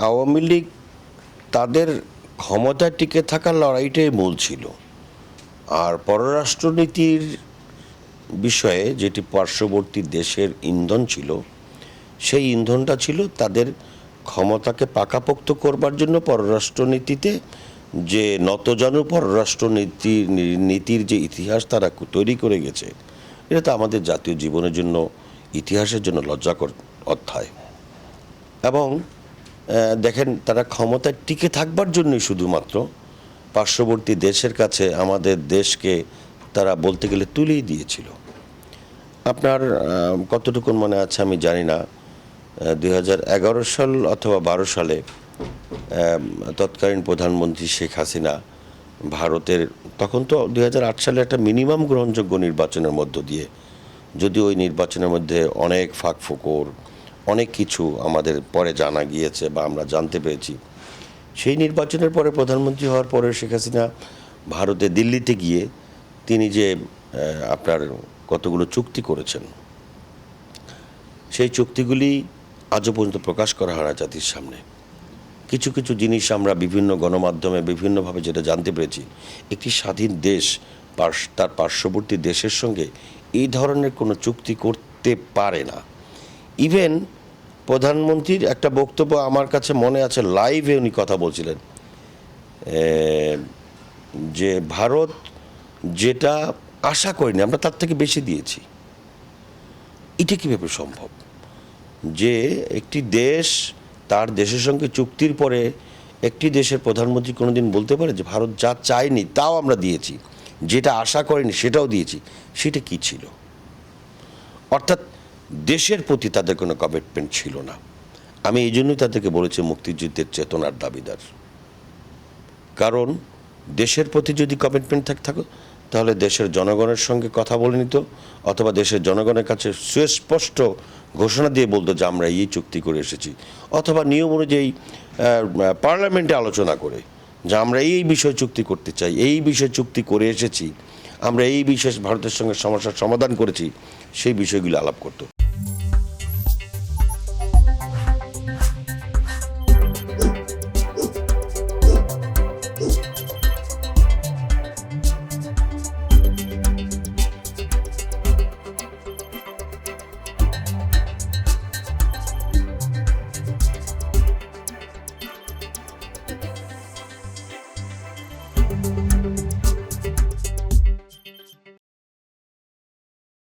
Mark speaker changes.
Speaker 1: আওয়ামী লীগ তাদের ক্ষমতায় টিকে থাকার লড়াইটাই মূল ছিল। আর পররাষ্ট্রনীতির বিষয়ে যেটি পার্শ্ববর্তী দেশের ইন্ধন ছিল, সেই ইন্ধনটা ছিল তাদের ক্ষমতাকে পাকাপোক্ত করবার জন্য পররাষ্ট্রনীতিতে যে নতজানু নীতির যে ইতিহাস তারা তৈরি করে গেছে, এটা তো আমাদের জাতীয় জীবনের জন্য, ইতিহাসের জন্য লজ্জাকর অধ্যায়। এবং দেখেন, তারা ক্ষমতায় টিকে থাকবার জন্যই শুধুমাত্র পার্শ্ববর্তী দেশের কাছে আমাদের দেশকে তারা বলতে গেলে তুলেই দিয়েছিল। আপনার কতটুকুন মনে আছে আমি জানি না, 2011 সাল অথবা 12 সালে তৎকালীন প্রধানমন্ত্রী শেখ হাসিনা ভারতের, তখন তো 2008 সালে একটা মিনিমাম গ্রহণযোগ্য নির্বাচনের মধ্য দিয়ে, যদিও ওই নির্বাচনের মধ্যে অনেক ফাঁকফোকর, অনেক কিছু আমাদের পরে জানা গিয়েছে বা আমরা জানতে পেরেছি, সেই নির্বাচনের পরে প্রধানমন্ত্রী হওয়ার পরে শেখ হাসিনা ভারতে দিল্লিতে গিয়ে তিনি যে আপনার কতগুলো চুক্তি করেছেন, সেই চুক্তিগুলি আজও পর্যন্ত প্রকাশ করা হয় না জাতির সামনে। কিছু কিছু জিনিস আমরা বিভিন্ন গণমাধ্যমে বিভিন্নভাবে যেটা জানতে পেরেছি, একটি স্বাধীন দেশ তার পার্শ্ববর্তী দেশের সঙ্গে এই ধরনের কোনো চুক্তি করতে পারে না। ইভেন প্রধানমন্ত্রীর একটা বক্তব্য আমার কাছে মনে আছে, লাইভে উনি কথা বলছিলেন যে ভারত যেটা আশা করিনি আমরা তার থেকে বেশি দিয়েছি। এটা কীভাবে সম্ভব যে একটি দেশ তার দেশের সঙ্গে চুক্তির পরে একটি দেশের প্রধানমন্ত্রী কোনোদিন বলতে পারে যে ভারত যা চায়নি তাও আমরা দিয়েছি, যেটা আশা করেনি সেটাও দিয়েছি? সেটা কি ছিল? অর্থাৎ দেশের প্রতি তাদের কোনো কমিটমেন্ট ছিল না। আমি এই জন্যই তাদেরকে বলেছি মুক্তিযুদ্ধের চেতনার দাবিদার। কারণ দেশের প্রতি যদি কমিটমেন্ট থাকতো, তাহলে দেশের জনগণের সঙ্গে কথা বলে নিত, অথবা দেশের জনগণের কাছে সুস্পষ্ট ঘোষণা দিয়ে বলতো যে আমরা এই চুক্তি করে এসেছি, অথবা নিয়ম অনুযায়ী পার্লামেন্টে আলোচনা করে যে আমরা এই বিষয়ে চুক্তি করতে চাই, এই বিষয়ে চুক্তি করে এসেছি, আমরা এই বিষয়ে ভারতের সঙ্গে সমস্যার সমাধান করেছি, সেই বিষয়গুলো আলাপ করতো।